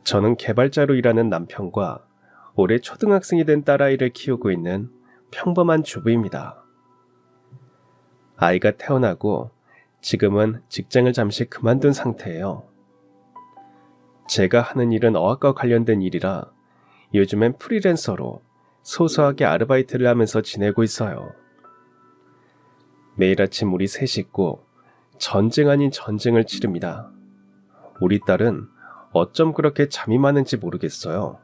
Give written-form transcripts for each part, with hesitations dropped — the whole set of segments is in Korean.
저는 개발자로 일하는 남편과 올해 초등학생이 된 딸아이를 키우고 있는 평범한 주부입니다. 아이가 태어나고 지금은 직장을 잠시 그만둔 상태예요. 제가 하는 일은 어학과 관련된 일이라 요즘엔 프리랜서로 소소하게 아르바이트를 하면서 지내고 있어요. 매일 아침 우리 세 식구 전쟁 아닌 전쟁을 치릅니다. 우리 딸은 어쩜 그렇게 잠이 많은지 모르겠어요.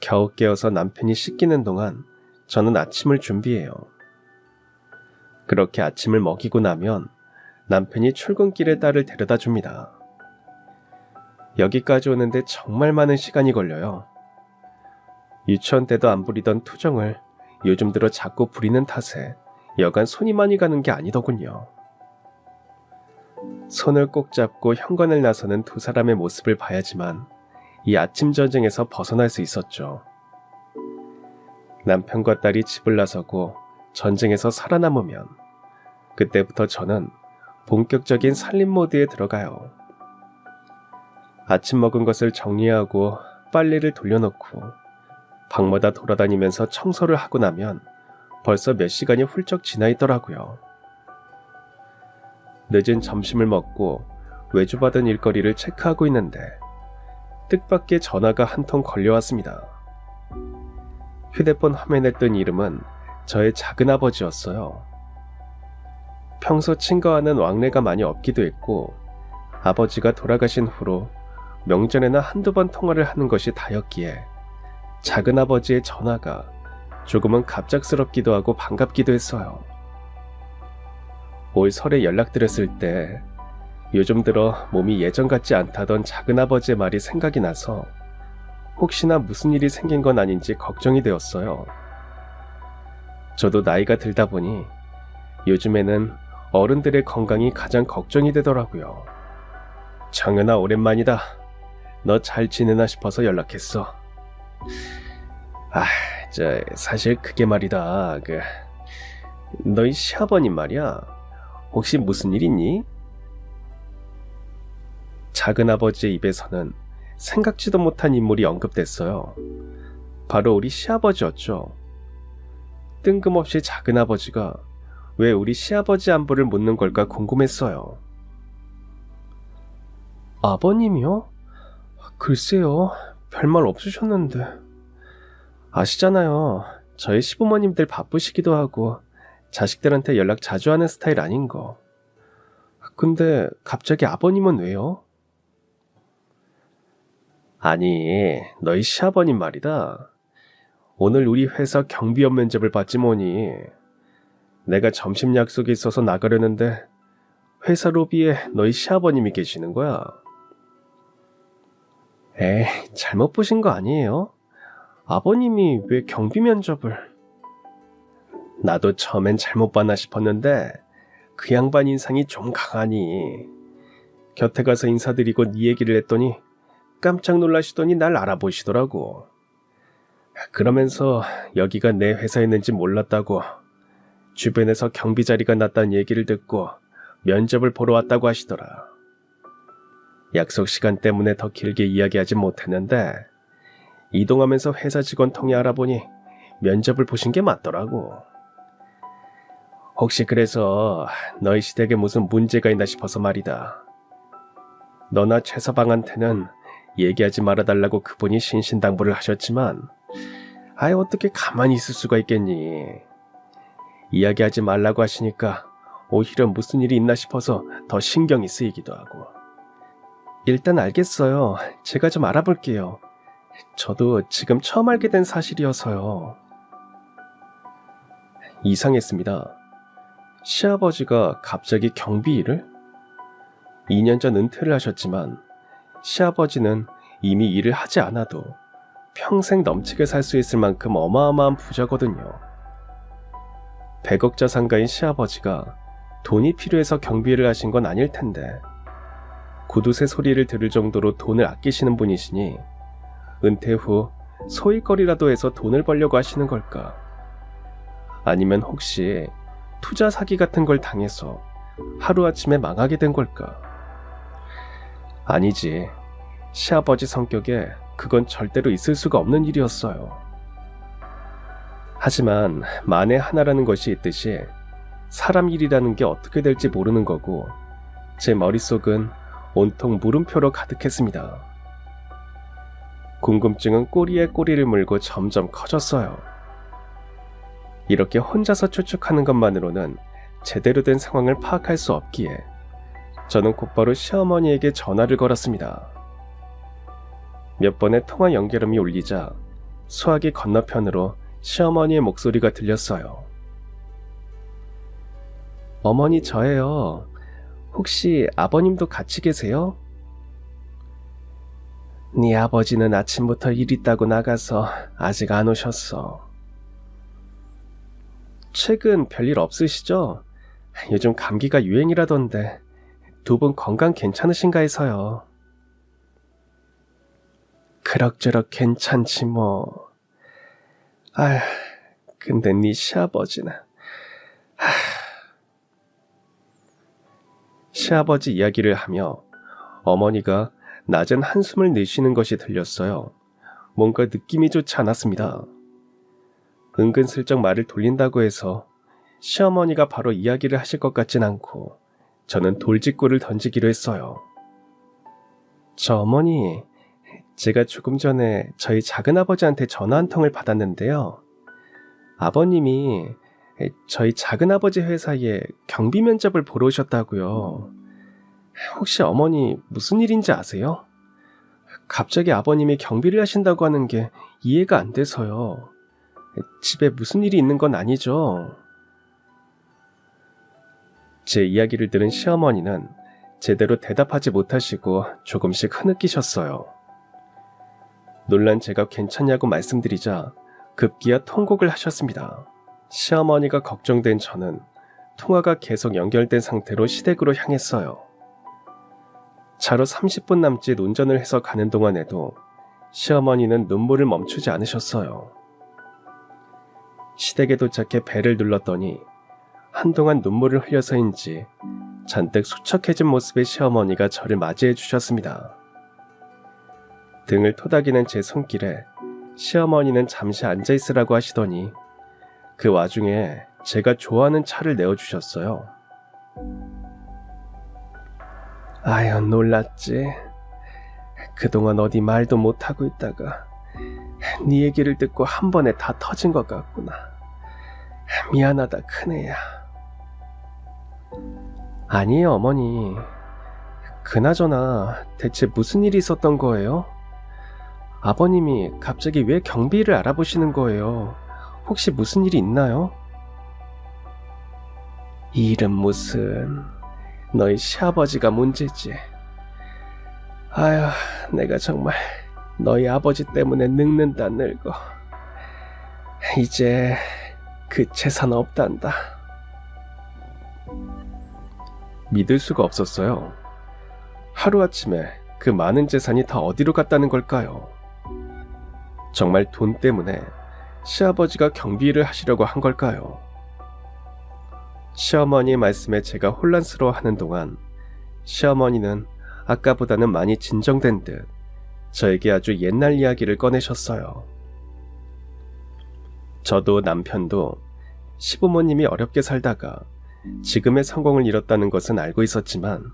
겨우 깨어서 남편이 씻기는 동안 저는 아침을 준비해요. 그렇게 아침을 먹이고 나면 남편이 출근길에 딸을 데려다 줍니다. 여기까지 오는데 정말 많은 시간이 걸려요. 유치원 때도 안 부리던 투정을 요즘 들어 자꾸 부리는 탓에 여간 손이 많이 가는 게 아니더군요. 손을 꼭 잡고 현관을 나서는 두 사람의 모습을 봐야지만 이 아침 전쟁에서 벗어날 수 있었죠. 남편과 딸이 집을 나서고 전쟁에서 살아남으면 그때부터 저는 본격적인 살림 모드에 들어가요. 아침 먹은 것을 정리하고 빨래를 돌려놓고 방마다 돌아다니면서 청소를 하고 나면 벌써 몇 시간이 훌쩍 지나 있더라고요. 늦은 점심을 먹고 외주받은 일거리를 체크하고 있는데 뜻밖의 전화가 한 통 걸려왔습니다. 휴대폰 화면에 뜬 이름은 저의 작은아버지였어요. 평소 친구와는 왕래가 많이 없기도 했고 아버지가 돌아가신 후로 명절에나 한두 번 통화를 하는 것이 다였기에 작은아버지의 전화가 조금은 갑작스럽기도 하고 반갑기도 했어요. 올 설에 연락드렸을 때 요즘 들어 몸이 예전 같지 않다던 작은아버지의 말이 생각이 나서 혹시나 무슨 일이 생긴 건 아닌지 걱정이 되었어요. 저도 나이가 들다 보니 요즘에는 어른들의 건강이 가장 걱정이 되더라고요. 정연아, 오랜만이다. 너 잘 지내나 싶어서 연락했어. 사실 그게 말이다. 너희 시아버님 말이야. 혹시 무슨 일 있니? 작은아버지의 입에서는 생각지도 못한 인물이 언급됐어요. 바로 우리 시아버지였죠. 뜬금없이 작은아버지가 왜 우리 시아버지 안부를 묻는 걸까 궁금했어요. 아버님이요? 글쎄요, 별말 없으셨는데. 아시잖아요. 저희 시부모님들 바쁘시기도 하고 자식들한테 연락 자주 하는 스타일 아닌 거. 근데 갑자기 아버님은 왜요? 아니, 너희 시아버님 말이다. 오늘 우리 회사 경비원 면접을 받지 뭐니. 내가 점심 약속이 있어서 나가려는데 회사 로비에 너희 시아버님이 계시는 거야. 에이, 잘못 보신 거 아니에요? 아버님이 왜 경비 면접을... 나도 처음엔 잘못 봤나 싶었는데 그 양반 인상이 좀 강하니 곁에 가서 인사드리고 네 얘기를 했더니 깜짝 놀라시더니 날 알아보시더라고. 그러면서 여기가 내 회사였는지 몰랐다고 주변에서 경비 자리가 났다는 얘기를 듣고 면접을 보러 왔다고 하시더라. 약속 시간 때문에 더 길게 이야기하지 못했는데 이동하면서 회사 직원 통해 알아보니 면접을 보신 게 맞더라고. 혹시 그래서 너희 시댁에 무슨 문제가 있나 싶어서 말이다. 너나 최서방한테는 얘기하지 말아달라고 그분이 신신당부를 하셨지만 어떻게 가만히 있을 수가 있겠니. 이야기하지 말라고 하시니까 오히려 무슨 일이 있나 싶어서 더 신경이 쓰이기도 하고. 일단 알겠어요. 제가 좀 알아볼게요. 저도 지금 처음 알게 된 사실이어서요. 이상했습니다. 시아버지가 갑자기 경비 일을? 2년 전 은퇴를 하셨지만 시아버지는 이미 일을 하지 않아도 평생 넘치게 살 수 있을 만큼 어마어마한 부자거든요. 100억 자산가인 시아버지가 돈이 필요해서 경비를 하신 건 아닐 텐데 구두쇠 소리를 들을 정도로 돈을 아끼시는 분이시니 은퇴 후 소일거리라도 해서 돈을 벌려고 하시는 걸까? 아니면 혹시 투자 사기 같은 걸 당해서 하루아침에 망하게 된 걸까? 아니지. 시아버지 성격에 그건 절대로 있을 수가 없는 일이었어요. 하지만 만에 하나라는 것이 있듯이 사람 일이라는 게 어떻게 될지 모르는 거고 제 머릿속은 온통 물음표로 가득했습니다. 궁금증은 꼬리에 꼬리를 물고 점점 커졌어요. 이렇게 혼자서 추측하는 것만으로는 제대로 된 상황을 파악할 수 없기에 저는 곧바로 시어머니에게 전화를 걸었습니다. 몇 번의 통화 연결음이 울리자 수화기 건너편으로 시어머니의 목소리가 들렸어요. 어머니, 저예요. 혹시 아버님도 같이 계세요? 네 아버지는 아침부터 일 있다고 나가서 아직 안 오셨어. 최근 별일 없으시죠? 요즘 감기가 유행이라던데 두 분 건강 괜찮으신가 해서요. 그럭저럭 괜찮지 뭐. 아휴, 근데 네 시아버지는. 시아버지 이야기를 하며 어머니가 낮은 한숨을 내쉬는 것이 들렸어요. 뭔가 느낌이 좋지 않았습니다. 은근슬쩍 말을 돌린다고 해서 시어머니가 바로 이야기를 하실 것 같진 않고 저는 돌직구를 던지기로 했어요. 저 어머니, 제가 조금 전에 저희 작은아버지한테 전화 한 통을 받았는데요. 아버님이 저희 작은아버지 회사에 경비 면접을 보러 오셨다고요. 혹시 어머니 무슨 일인지 아세요? 갑자기 아버님이 경비를 하신다고 하는 게 이해가 안 돼서요. 집에 무슨 일이 있는 건 아니죠? 제 이야기를 들은 시어머니는 제대로 대답하지 못하시고 조금씩 흐느끼셨어요. 놀란 제가 괜찮냐고 말씀드리자 급기야 통곡을 하셨습니다. 시어머니가 걱정된 저는 통화가 계속 연결된 상태로 시댁으로 향했어요. 차로 30분 남짓 운전을 해서 가는 동안에도 시어머니는 눈물을 멈추지 않으셨어요. 시댁에 도착해 벨을 눌렀더니 한동안 눈물을 흘려서인지 잔뜩 수척해진 모습의 시어머니가 저를 맞이해 주셨습니다. 등을 토닥이는 제 손길에 시어머니는 잠시 앉아있으라고 하시더니 그 와중에 제가 좋아하는 차를 내어주셨어요. 아유, 놀랐지. 그동안 어디 말도 못하고 있다가 네 얘기를 듣고 한 번에 다 터진 것 같구나. 미안하다, 큰애야. 아니에요, 어머니. 그나저나 대체 무슨 일이 있었던 거예요? 아버님이 갑자기 왜 경비를 알아보시는 거예요? 혹시 무슨 일이 있나요? 일은 무슨, 너희 시아버지가 문제지. 아휴, 내가 정말 너희 아버지 때문에 늙는다 늙어. 이제 그 재산 없단다. 믿을 수가 없었어요. 하루아침에 그 많은 재산이 다 어디로 갔다는 걸까요? 정말 돈 때문에 시아버지가 경비를 하시려고 한 걸까요? 시어머니의 말씀에 제가 혼란스러워하는 동안 시어머니는 아까보다는 많이 진정된 듯 저에게 아주 옛날 이야기를 꺼내셨어요. 저도 남편도 시부모님이 어렵게 살다가 지금의 성공을 이뤘다는 것은 알고 있었지만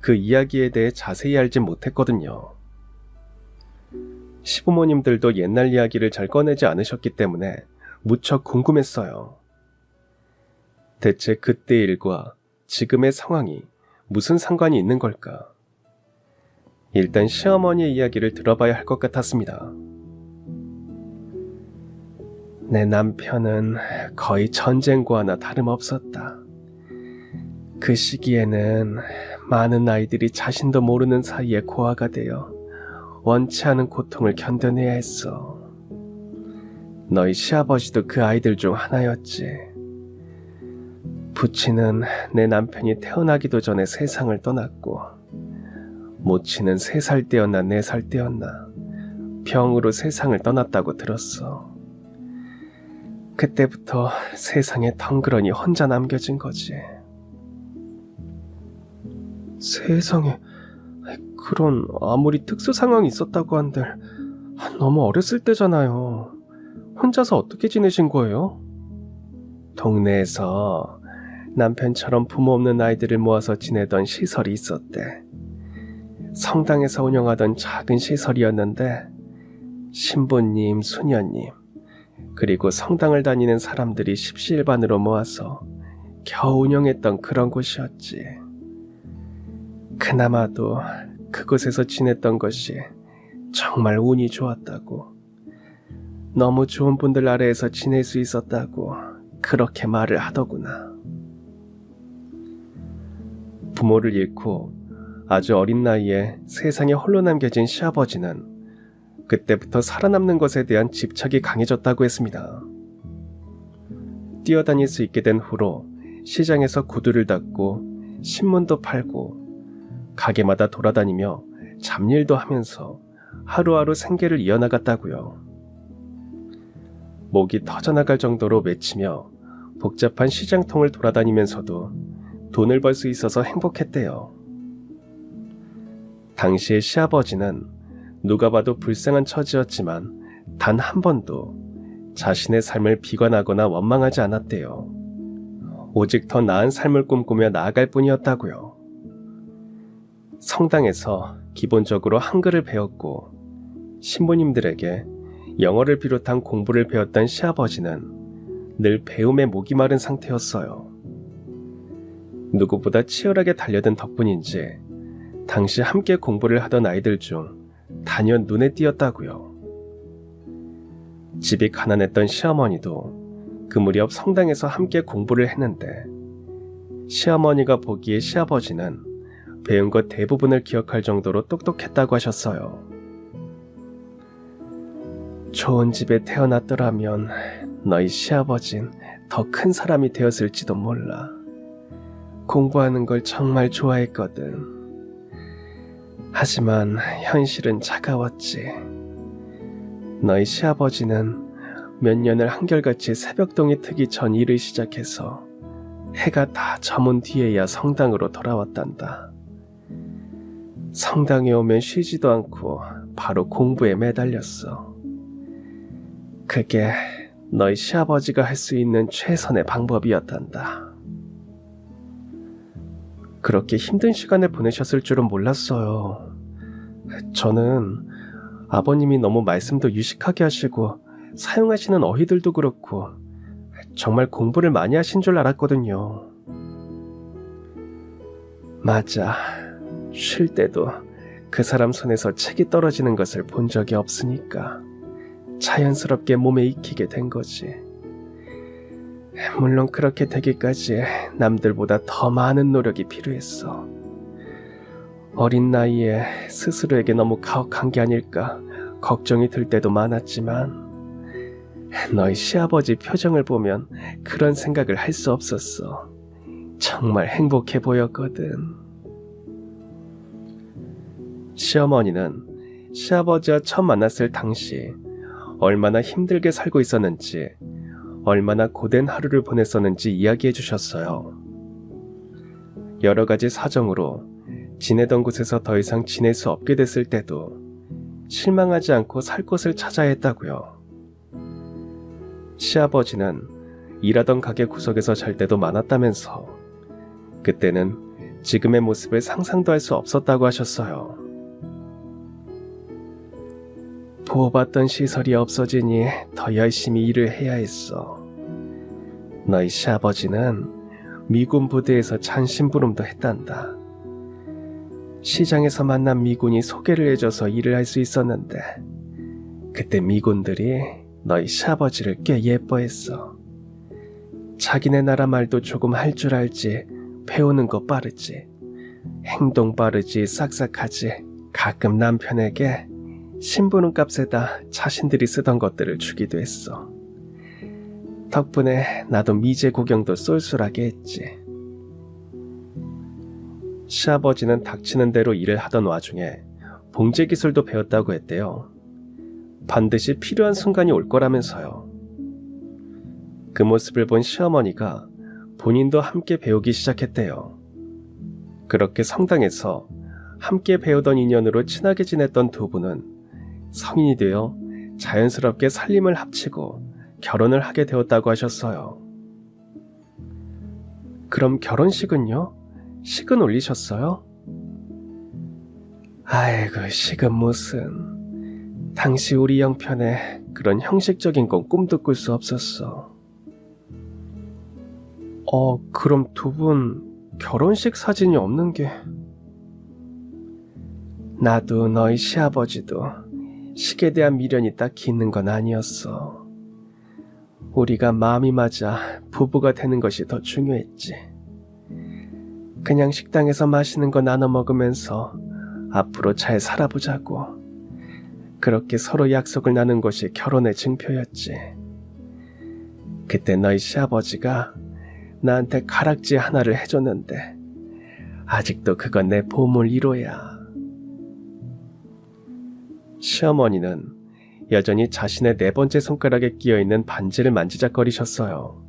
그 이야기에 대해 자세히 알진 못했거든요. 시부모님들도 옛날 이야기를 잘 꺼내지 않으셨기 때문에 무척 궁금했어요. 대체 그때 일과 지금의 상황이 무슨 상관이 있는 걸까? 일단 시어머니의 이야기를 들어봐야 할 것 같았습니다. 내 남편은 거의 전쟁과나 다름없었다. 그 시기에는 많은 아이들이 자신도 모르는 사이에 고아가 되어 원치 않은 고통을 견뎌내야 했어. 너희 시아버지도 그 아이들 중 하나였지. 부친은 내 남편이 태어나기도 전에 세상을 떠났고 모친은 3살 때였나 4살 때였나 병으로 세상을 떠났다고 들었어. 그때부터 세상에 덩그러니 혼자 남겨진 거지. 세상에, 그런 아무리 특수 상황이 있었다고 한들 너무 어렸을 때잖아요. 혼자서 어떻게 지내신 거예요? 동네에서 남편처럼 부모 없는 아이들을 모아서 지내던 시설이 있었대. 성당에서 운영하던 작은 시설이었는데 신부님, 수녀님, 그리고 성당을 다니는 사람들이 십시일반으로 모아서 겨우 운영했던 그런 곳이었지. 그나마도 그곳에서 지냈던 것이 정말 운이 좋았다고, 너무 좋은 분들 아래에서 지낼 수 있었다고 그렇게 말을 하더구나. 부모를 잃고 아주 어린 나이에 세상에 홀로 남겨진 시아버지는 그때부터 살아남는 것에 대한 집착이 강해졌다고 했습니다. 뛰어다닐 수 있게 된 후로 시장에서 구두를 닦고 신문도 팔고 가게마다 돌아다니며 잡일도 하면서 하루하루 생계를 이어나갔다고요. 목이 터져나갈 정도로 외치며 복잡한 시장통을 돌아다니면서도 돈을 벌 수 있어서 행복했대요. 당시의 시아버지는 누가 봐도 불쌍한 처지였지만 단 한 번도 자신의 삶을 비관하거나 원망하지 않았대요. 오직 더 나은 삶을 꿈꾸며 나아갈 뿐이었다고요. 성당에서 기본적으로 한글을 배웠고 신부님들에게 영어를 비롯한 공부를 배웠던 시아버지는 늘 배움에 목이 마른 상태였어요. 누구보다 치열하게 달려든 덕분인지 당시 함께 공부를 하던 아이들 중 단연 눈에 띄었다고요. 집이 가난했던 시어머니도 그 무렵 성당에서 함께 공부를 했는데 시어머니가 보기에 시아버지는 배운 것 대부분을 기억할 정도로 똑똑했다고 하셨어요. 좋은 집에 태어났더라면 너희 시아버진 더 큰 사람이 되었을지도 몰라. 공부하는 걸 정말 좋아했거든. 하지만 현실은 차가웠지. 너희 시아버지는 몇 년을 한결같이 새벽동이 트기 전 일을 시작해서 해가 다 저문 뒤에야 성당으로 돌아왔단다. 성당에 오면 쉬지도 않고 바로 공부에 매달렸어. 그게 너희 시아버지가 할 수 있는 최선의 방법이었단다. 그렇게 힘든 시간을 보내셨을 줄은 몰랐어요. 저는 아버님이 너무 말씀도 유식하게 하시고 사용하시는 어휘들도 그렇고 정말 공부를 많이 하신 줄 알았거든요. 맞아. 쉴 때도 그 사람 손에서 책이 떨어지는 것을 본 적이 없으니까 자연스럽게 몸에 익히게 된 거지. 물론 그렇게 되기까지 남들보다 더 많은 노력이 필요했어. 어린 나이에 스스로에게 너무 가혹한 게 아닐까 걱정이 들 때도 많았지만 너희 시아버지 표정을 보면 그런 생각을 할 수 없었어. 정말 행복해 보였거든. 시어머니는 시아버지와 처음 만났을 당시 얼마나 힘들게 살고 있었는지, 얼마나 고된 하루를 보냈었는지 이야기해 주셨어요. 여러 가지 사정으로 지내던 곳에서 더 이상 지낼 수 없게 됐을 때도 실망하지 않고 살 곳을 찾아야 했다고요. 시아버지는 일하던 가게 구석에서 잘 때도 많았다면서 그때는 지금의 모습을 상상도 할 수 없었다고 하셨어요. 보호받던 시설이 없어지니 더 열심히 일을 해야 했어. 너희 시아버지는 미군 부대에서 잔심부름도 했단다. 시장에서 만난 미군이 소개를 해줘서 일을 할 수 있었는데 그때 미군들이 너희 시아버지를 꽤 예뻐했어. 자기네 나라 말도 조금 할 줄 알지, 배우는 거 빠르지, 행동 빠르지, 싹싹하지. 가끔 남편에게 신부름 값에다 자신들이 쓰던 것들을 주기도 했어. 덕분에 나도 미제 구경도 쏠쏠하게 했지. 시아버지는 닥치는 대로 일을 하던 와중에 봉제 기술도 배웠다고 했대요. 반드시 필요한 순간이 올 거라면서요. 그 모습을 본 시어머니가 본인도 함께 배우기 시작했대요. 그렇게 성당에서 함께 배우던 인연으로 친하게 지냈던 두 분은 성인이 되어 자연스럽게 살림을 합치고 결혼을 하게 되었다고 하셨어요. 그럼 결혼식은요? 식은 올리셨어요? 아이고, 식은 무슨. 당시 우리 형편에 그런 형식적인 건 꿈도 꿀 수 없었어. 그럼 두 분 결혼식 사진이 없는 게... 나도 너희 시아버지도 식에 대한 미련이 딱히 있는 건 아니었어. 우리가 마음이 맞아 부부가 되는 것이 더 중요했지. 그냥 식당에서 맛있는 거 나눠 먹으면서 앞으로 잘 살아보자고. 그렇게 서로 약속을 나눈 것이 결혼의 증표였지. 그때 너희 시아버지가 나한테 가락지 하나를 해줬는데 아직도 그건 내 보물 1호야. 시어머니는 여전히 자신의 4번째 손가락에 끼어있는 반지를 만지작거리셨어요.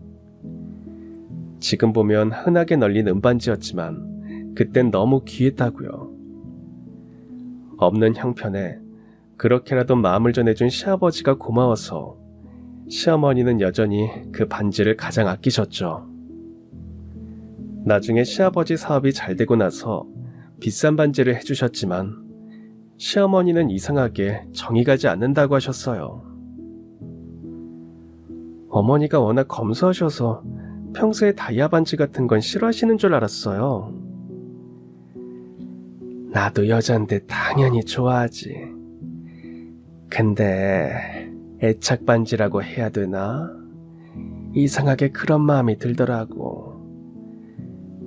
지금 보면 흔하게 널린 은반지였지만 그땐 너무 귀했다고요. 없는 형편에 그렇게라도 마음을 전해준 시아버지가 고마워서 시어머니는 여전히 그 반지를 가장 아끼셨죠. 나중에 시아버지 사업이 잘 되고 나서 비싼 반지를 해주셨지만 시어머니는 이상하게 정이 가지 않는다고 하셨어요. 어머니가 워낙 검소하셔서 평소에 다이아 반지 같은 건 싫어하시는 줄 알았어요. 나도 여잔데 당연히 좋아하지. 근데 애착 반지라고 해야 되나? 이상하게 그런 마음이 들더라고.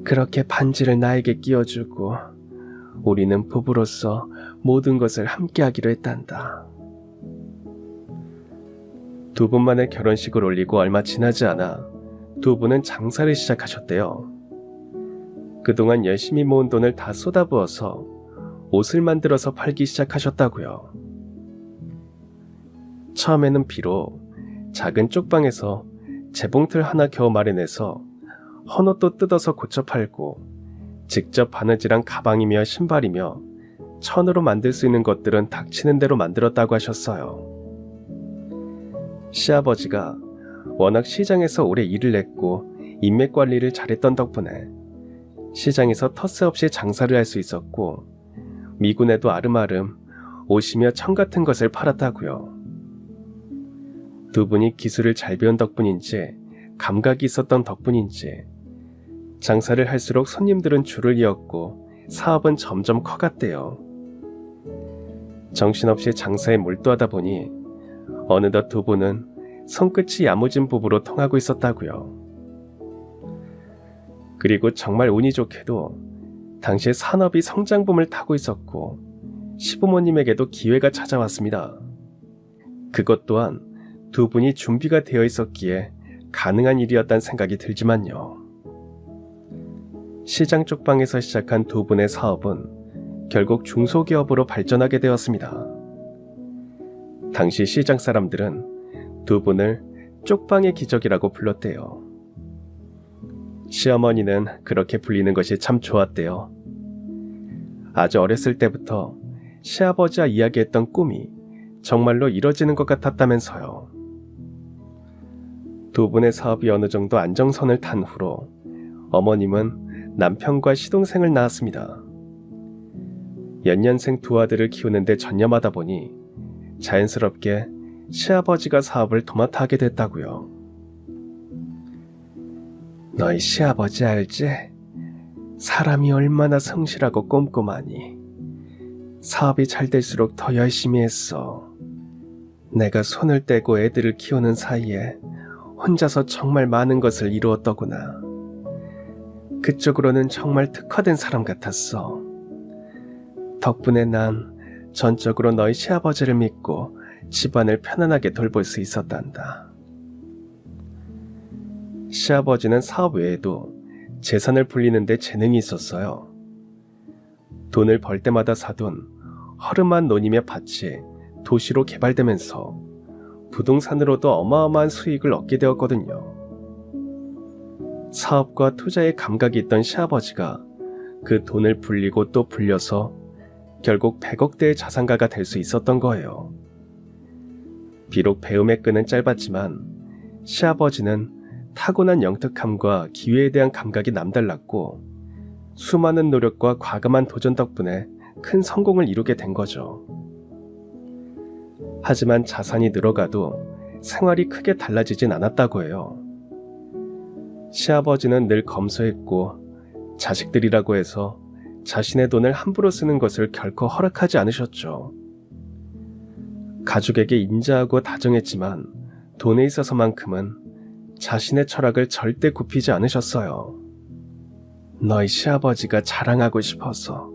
그렇게 반지를 나에게 끼워주고 우리는 부부로서 모든 것을 함께하기로 했단다. 두 분만의 결혼식을 올리고 얼마 지나지 않아 두 분은 장사를 시작하셨대요. 그동안 열심히 모은 돈을 다 쏟아부어서 옷을 만들어서 팔기 시작하셨다고요. 처음에는 비록 작은 쪽방에서 재봉틀 하나 겨우 마련해서 헌옷도 뜯어서 고쳐 팔고 직접 바느질한 가방이며 신발이며 천으로 만들 수 있는 것들은 닥치는 대로 만들었다고 하셨어요. 시아버지가 워낙 시장에서 오래 일을 했고 인맥 관리를 잘했던 덕분에 시장에서 텃세 없이 장사를 할 수 있었고 미군에도 아름아름 옷이며 천 같은 것을 팔았다고요. 두 분이 기술을 잘 배운 덕분인지 감각이 있었던 덕분인지 장사를 할수록 손님들은 줄을 이었고 사업은 점점 커갔대요. 정신없이 장사에 몰두하다 보니 어느덧 두 분은 손끝이 야무진 부부로 통하고 있었다고요. 그리고 정말 운이 좋게도 당시에 산업이 성장붐을 타고 있었고 시부모님에게도 기회가 찾아왔습니다. 그것 또한 두 분이 준비가 되어 있었기에 가능한 일이었다는 생각이 들지만요. 시장 쪽방에서 시작한 두 분의 사업은 결국 중소기업으로 발전하게 되었습니다. 당시 시장 사람들은 두 분을 쪽방의 기적이라고 불렀대요. 시어머니는 그렇게 불리는 것이 참 좋았대요. 아주 어렸을 때부터 시아버지와 이야기했던 꿈이 정말로 이뤄지는 것 같았다면서요. 두 분의 사업이 어느 정도 안정선을 탄 후로 어머님은 남편과 시동생을 낳았습니다. 연년생 두 아들을 키우는데 전념하다 보니 자연스럽게 시아버지가 사업을 도맡아 하게 됐다고요. 너희 시아버지 알지? 사람이 얼마나 성실하고 꼼꼼하니. 사업이 잘 될수록 더 열심히 했어. 내가 손을 떼고 애들을 키우는 사이에 혼자서 정말 많은 것을 이루었더구나. 그쪽으로는 정말 특화된 사람 같았어. 덕분에 난 전적으로 너희 시아버지를 믿고 집안을 편안하게 돌볼 수 있었단다. 시아버지는 사업 외에도 재산을 불리는 데 재능이 있었어요. 돈을 벌 때마다 사둔 허름한 논임의 밭이 도시로 개발되면서 부동산으로도 어마어마한 수익을 얻게 되었거든요. 사업과 투자에 감각이 있던 시아버지가 그 돈을 불리고 또 불려서 결국 100억대의 자산가가 될 수 있었던 거예요. 비록 배움의 끈은 짧았지만 시아버지는 타고난 영특함과 기회에 대한 감각이 남달랐고 수많은 노력과 과감한 도전 덕분에 큰 성공을 이루게 된 거죠. 하지만 자산이 늘어가도 생활이 크게 달라지진 않았다고 해요. 시아버지는 늘 검소했고 자식들이라고 해서 자신의 돈을 함부로 쓰는 것을 결코 허락하지 않으셨죠. 가족에게 인자하고 다정했지만 돈에 있어서만큼은 자신의 철학을 절대 굽히지 않으셨어요. 너희 시아버지가 자랑하고 싶어서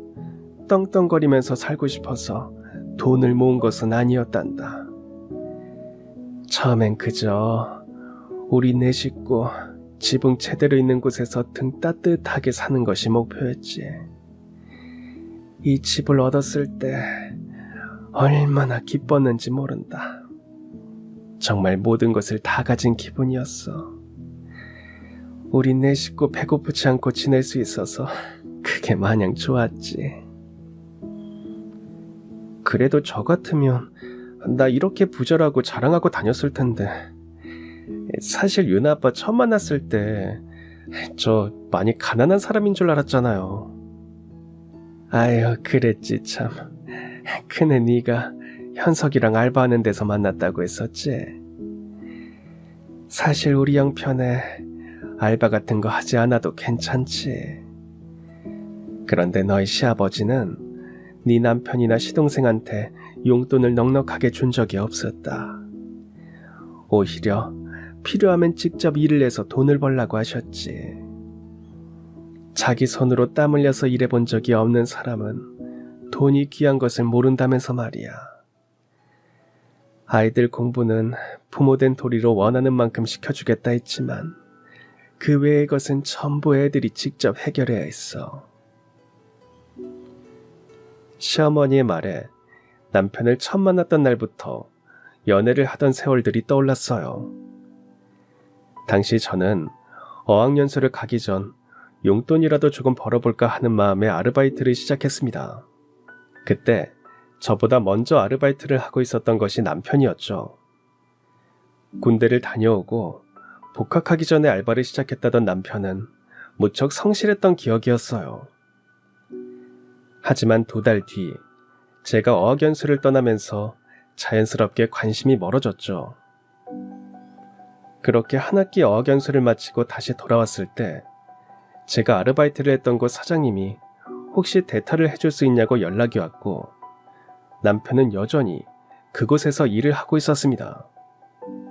떵떵거리면서 살고 싶어서 돈을 모은 것은 아니었단다. 처음엔 그저 우리 네 식구 지붕 제대로 있는 곳에서 등 따뜻하게 사는 것이 목표였지. 이 집을 얻었을 때 얼마나 기뻤는지 모른다. 정말 모든 것을 다 가진 기분이었어. 우리 네 식구 배고프지 않고 지낼 수 있어서 그게 마냥 좋았지. 그래도 저 같으면 나 이렇게 부자라고 자랑하고 다녔을 텐데. 사실 유나 아빠 처음 만났을 때 저 많이 가난한 사람인 줄 알았잖아요. 아유, 그랬지 참. 큰애 네가 현석이랑 알바하는 데서 만났다고 했었지. 사실 우리 형편에 알바 같은 거 하지 않아도 괜찮지. 그런데 너희 시아버지는 네 남편이나 시동생한테 용돈을 넉넉하게 준 적이 없었다. 오히려 필요하면 직접 일을 해서 돈을 벌라고 하셨지. 자기 손으로 땀 흘려서 일해본 적이 없는 사람은 돈이 귀한 것을 모른다면서 말이야. 아이들 공부는 부모된 도리로 원하는 만큼 시켜주겠다 했지만 그 외의 것은 전부 애들이 직접 해결해야 했어. 시어머니의 말에 남편을 처음 만났던 날부터 연애를 하던 세월들이 떠올랐어요. 당시 저는 어학연수를 가기 전 용돈이라도 조금 벌어볼까 하는 마음에 아르바이트를 시작했습니다. 그때 저보다 먼저 아르바이트를 하고 있었던 것이 남편이었죠. 군대를 다녀오고 복학하기 전에 알바를 시작했다던 남편은 무척 성실했던 기억이었어요. 하지만 2달 뒤 제가 어학연수를 떠나면서 자연스럽게 관심이 멀어졌죠. 그렇게 한 학기 어학연수를 마치고 다시 돌아왔을 때 제가 아르바이트를 했던 곳 사장님이 혹시 대타를 해줄 수 있냐고 연락이 왔고 남편은 여전히 그곳에서 일을 하고 있었습니다.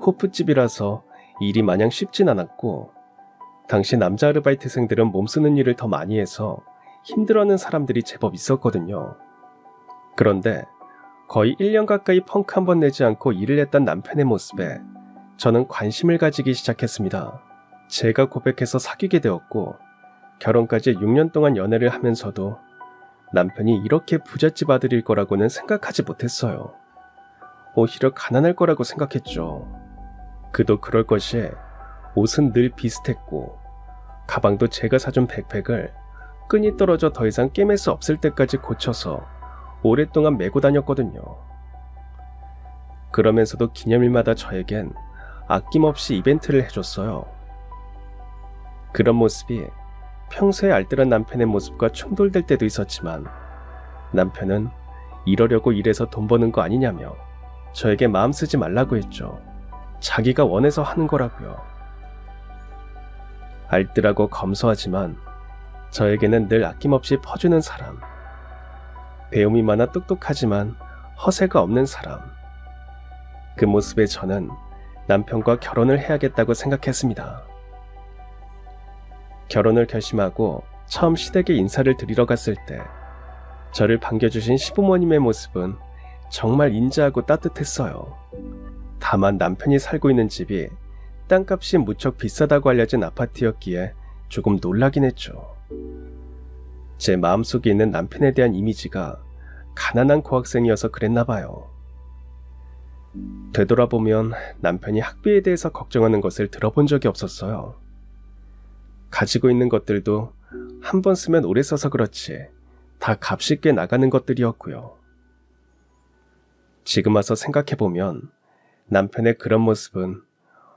호프집이라서 일이 마냥 쉽진 않았고 당시 남자 아르바이트생들은 몸쓰는 일을 더 많이 해서 힘들어하는 사람들이 제법 있었거든요. 그런데 거의 1년 가까이 펑크 한 번 내지 않고 일을 했던 남편의 모습에 저는 관심을 가지기 시작했습니다. 제가 고백해서 사귀게 되었고 결혼까지 6년 동안 연애를 하면서도 남편이 이렇게 부잣집 아들일 거라고는 생각하지 못했어요. 오히려 가난할 거라고 생각했죠. 그도 그럴 것이 옷은 늘 비슷했고 가방도 제가 사준 백팩을 끈이 떨어져 더 이상 꿰맬 수 없을 때까지 고쳐서 오랫동안 메고 다녔거든요. 그러면서도 기념일마다 저에겐 아낌없이 이벤트를 해줬어요. 그런 모습이 평소에 알뜰한 남편의 모습과 충돌될 때도 있었지만 남편은 이러려고 일해서 돈 버는 거 아니냐며 저에게 마음 쓰지 말라고 했죠. 자기가 원해서 하는 거라고요. 알뜰하고 검소하지만 저에게는 늘 아낌없이 퍼주는 사람. 배움이 많아 똑똑하지만 허세가 없는 사람. 그 모습에 저는 남편과 결혼을 해야겠다고 생각했습니다. 결혼을 결심하고 처음 시댁에 인사를 드리러 갔을 때 저를 반겨주신 시부모님의 모습은 정말 인자하고 따뜻했어요. 다만 남편이 살고 있는 집이 땅값이 무척 비싸다고 알려진 아파트였기에 조금 놀라긴 했죠. 제 마음속에 있는 남편에 대한 이미지가 가난한 고학생이어서 그랬나 봐요. 되돌아보면 남편이 학비에 대해서 걱정하는 것을 들어본 적이 없었어요. 가지고 있는 것들도 한 번 쓰면 오래 써서 그렇지 다 값있게 나가는 것들이었고요. 지금 와서 생각해보면 남편의 그런 모습은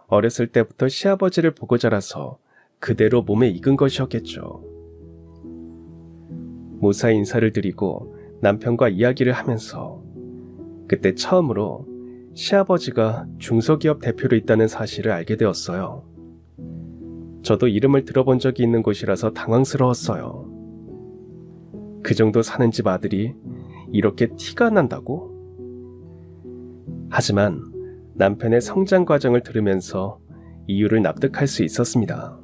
어렸을 때부터 시아버지를 보고 자라서 그대로 몸에 익은 것이었겠죠. 무사히 인사를 드리고 남편과 이야기를 하면서 그때 처음으로 시아버지가 중소기업 대표로 있다는 사실을 알게 되었어요. 저도 이름을 들어본 적이 있는 곳이라서 당황스러웠어요. 그 정도 사는 집 아들이 이렇게 티가 난다고? 하지만 남편의 성장 과정을 들으면서 이유를 납득할 수 있었습니다.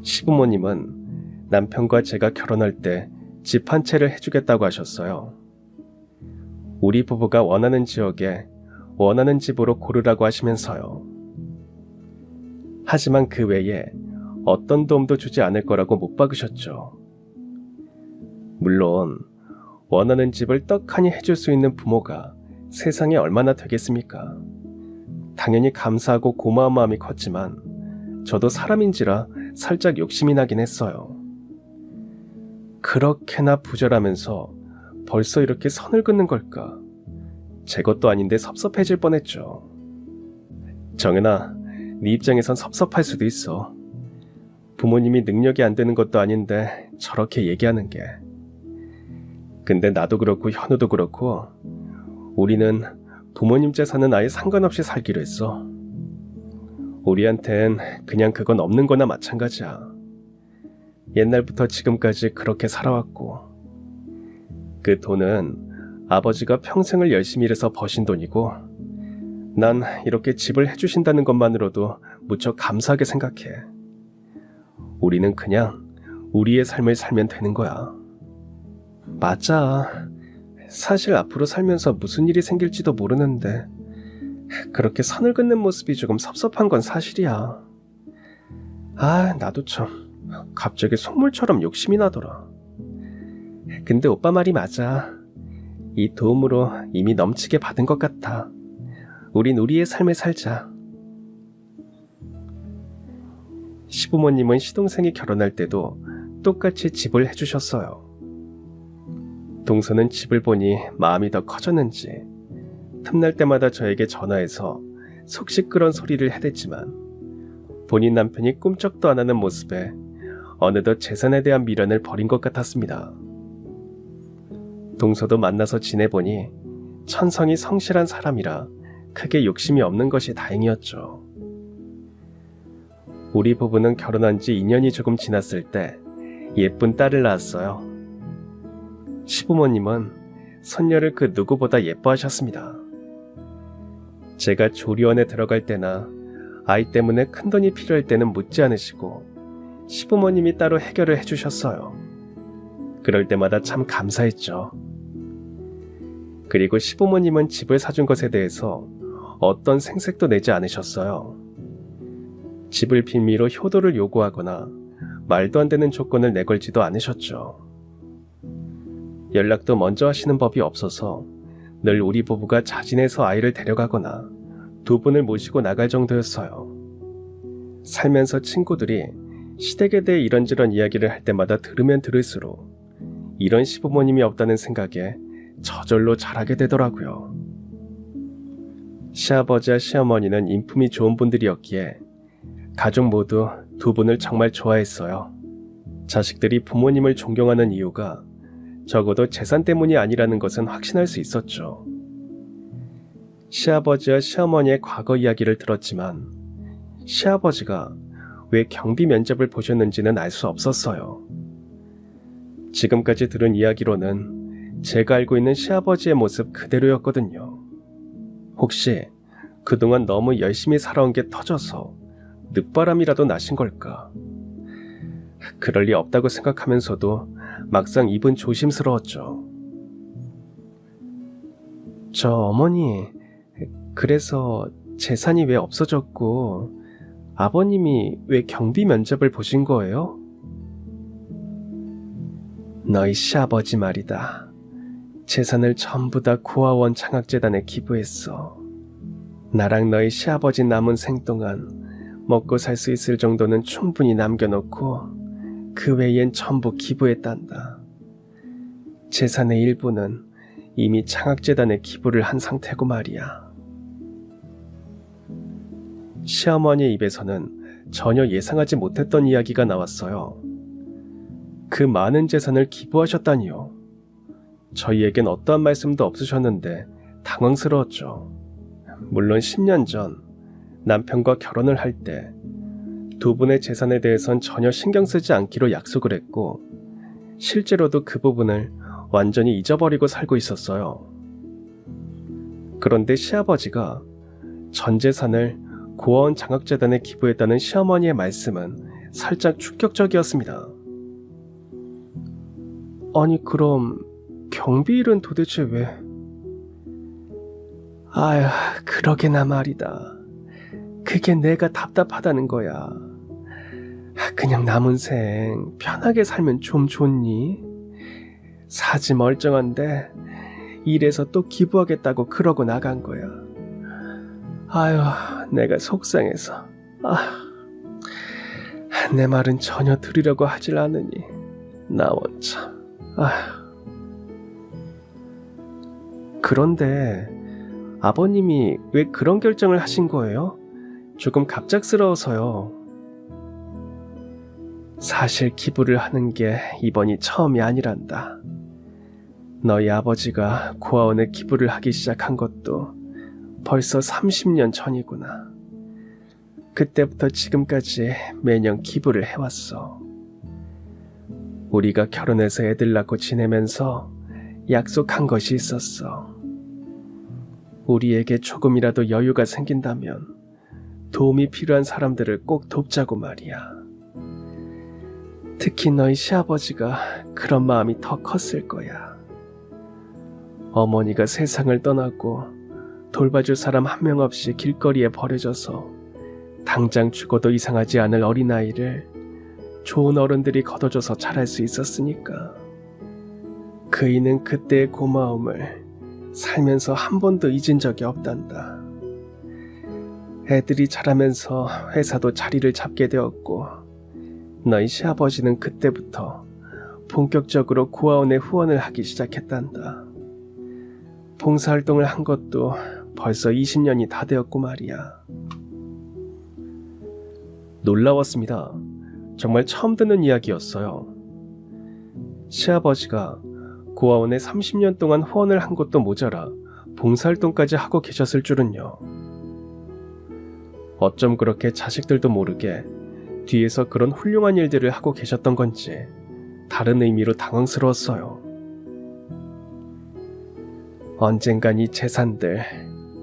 시부모님은 남편과 제가 결혼할 때 집 한 채를 해주겠다고 하셨어요. 우리 부부가 원하는 지역에 원하는 집으로 고르라고 하시면서요. 하지만 그 외에 어떤 도움도 주지 않을 거라고 못 박으셨죠. 물론 원하는 집을 떡하니 해줄 수 있는 부모가 세상에 얼마나 되겠습니까? 당연히 감사하고 고마운 마음이 컸지만 저도 사람인지라 살짝 욕심이 나긴 했어요. 그렇게나 부절하면서 벌써 이렇게 선을 긋는 걸까? 제 것도 아닌데 섭섭해질 뻔했죠. 정연아, 네 입장에선 섭섭할 수도 있어. 부모님이 능력이 안 되는 것도 아닌데 저렇게 얘기하는 게. 근데 나도 그렇고 현우도 그렇고 우리는 부모님 재산은 아예 상관없이 살기로 했어. 우리한텐 그냥 그건 없는 거나 마찬가지야. 옛날부터 지금까지 그렇게 살아왔고 그 돈은 아버지가 평생을 열심히 일해서 버신 돈이고 난 이렇게 집을 해주신다는 것만으로도 무척 감사하게 생각해. 우리는 그냥 우리의 삶을 살면 되는 거야. 맞아. 사실 앞으로 살면서 무슨 일이 생길지도 모르는데 그렇게 선을 긋는 모습이 조금 섭섭한 건 사실이야. 나도 참 갑자기 속물처럼 욕심이 나더라. 근데 오빠 말이 맞아. 이 도움으로 이미 넘치게 받은 것 같아. 우린 우리의 삶을 살자. 시부모님은 시동생이 결혼할 때도 똑같이 집을 해주셨어요. 동서는 집을 보니 마음이 더 커졌는지 틈날 때마다 저에게 전화해서 속 시끄러운 소리를 해댔지만 본인 남편이 꿈쩍도 안 하는 모습에 어느덧 재산에 대한 미련을 버린 것 같았습니다. 동서도 만나서 지내보니 천성이 성실한 사람이라 크게 욕심이 없는 것이 다행이었죠. 우리 부부는 결혼한 지 2년이 조금 지났을 때 예쁜 딸을 낳았어요. 시부모님은 손녀를 그 누구보다 예뻐하셨습니다. 제가 조리원에 들어갈 때나 아이 때문에 큰돈이 필요할 때는 묻지 않으시고 시부모님이 따로 해결을 해주셨어요. 그럴 때마다 참 감사했죠. 그리고 시부모님은 집을 사준 것에 대해서 어떤 생색도 내지 않으셨어요. 집을 빌미로 효도를 요구하거나 말도 안 되는 조건을 내걸지도 않으셨죠. 연락도 먼저 하시는 법이 없어서 늘 우리 부부가 자진해서 아이를 데려가거나 두 분을 모시고 나갈 정도였어요. 살면서 친구들이 시댁에 대해 이런저런 이야기를 할 때마다 들으면 들을수록 이런 시부모님이 없다는 생각에 저절로 자라게 되더라고요. 시아버지와 시어머니는 인품이 좋은 분들이었기에 가족 모두 두 분을 정말 좋아했어요. 자식들이 부모님을 존경하는 이유가 적어도 재산 때문이 아니라는 것은 확신할 수 있었죠. 시아버지와 시어머니의 과거 이야기를 들었지만 시아버지가 왜 경비 면접을 보셨는지는 알 수 없었어요. 지금까지 들은 이야기로는 제가 알고 있는 시아버지의 모습 그대로였거든요. 혹시 그동안 너무 열심히 살아온 게 터져서 늦바람이라도 나신 걸까? 그럴 리 없다고 생각하면서도 막상 입은 조심스러웠죠. 저 어머니, 그래서 재산이 왜 없어졌고 아버님이 왜 경비 면접을 보신 거예요? 너희 시아버지 말이다. 재산을 전부 다 고아원 창학재단에 기부했어. 나랑 너희 시아버지 남은 생 동안 먹고 살 수 있을 정도는 충분히 남겨놓고 그 외엔 전부 기부했단다. 재산의 일부는 이미 장학재단에 기부를 한 상태고 말이야. 시어머니의 입에서는 전혀 예상하지 못했던 이야기가 나왔어요. 그 많은 재산을 기부하셨다니요. 저희에겐 어떠한 말씀도 없으셨는데 당황스러웠죠. 물론 10년 전 남편과 결혼을 할 때 두 분의 재산에 대해선 전혀 신경 쓰지 않기로 약속을 했고 실제로도 그 부분을 완전히 잊어버리고 살고 있었어요. 그런데 시아버지가 전 재산을 고아원 장학재단에 기부했다는 시어머니의 말씀은 살짝 충격적이었습니다. 아니 그럼 경비일은 도대체 왜? 아휴 그러게나 말이다. 그게 내가 답답하다는 거야. 그냥 남은 생 편하게 살면 좀 좋니? 사지 멀쩡한데 이래서 또 기부하겠다고 그러고 나간 거야. 아휴 내가 속상해서 내 말은 전혀 들으려고 하질 않으니 나 원참. 그런데 아버님이 왜 그런 결정을 하신 거예요? 조금 갑작스러워서요. 사실 기부를 하는 게 이번이 처음이 아니란다. 너희 아버지가 고아원에 기부를 하기 시작한 것도 벌써 30년 전이구나. 그때부터 지금까지 매년 기부를 해왔어. 우리가 결혼해서 애들 낳고 지내면서 약속한 것이 있었어. 우리에게 조금이라도 여유가 생긴다면 도움이 필요한 사람들을 꼭 돕자고 말이야. 특히 너희 시아버지가 그런 마음이 더 컸을 거야. 어머니가 세상을 떠나고 돌봐줄 사람 한 명 없이 길거리에 버려져서 당장 죽어도 이상하지 않을 어린아이를 좋은 어른들이 걷어줘서 자랄 수 있었으니까. 그이는 그때의 고마움을 살면서 한 번도 잊은 적이 없단다. 애들이 자라면서 회사도 자리를 잡게 되었고 너희 시아버지는 그때부터 본격적으로 고아원에 후원을 하기 시작했단다. 봉사활동을 한 것도 벌써 20년이 다 되었고 말이야. 놀라웠습니다. 정말 처음 듣는 이야기였어요. 시아버지가 고아원에 30년 동안 후원을 한 것도 모자라 봉사활동까지 하고 계셨을 줄은요. 어쩜 그렇게 자식들도 모르게 뒤에서 그런 훌륭한 일들을 하고 계셨던 건지 다른 의미로 당황스러웠어요. 언젠간 이 재산들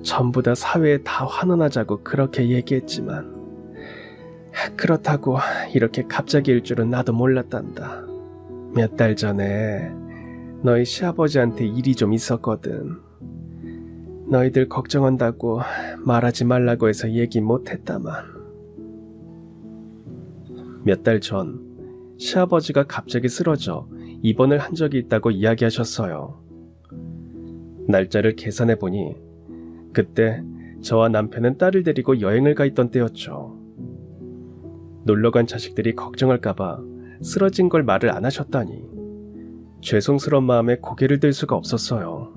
전부 다 사회에 다 환원하자고 그렇게 얘기했지만 그렇다고 이렇게 갑자기 일 줄은 나도 몰랐단다. 몇 달 전에 너희 시아버지한테 일이 좀 있었거든. 너희들 걱정한다고 말하지 말라고 해서 얘기 못했다만. 몇 달 전 시아버지가 갑자기 쓰러져 입원을 한 적이 있다고 이야기하셨어요. 날짜를 계산해보니 그때 저와 남편은 딸을 데리고 여행을 가 있던 때였죠. 놀러간 자식들이 걱정할까봐 쓰러진 걸 말을 안 하셨다니 죄송스러운 마음에 고개를 들 수가 없었어요.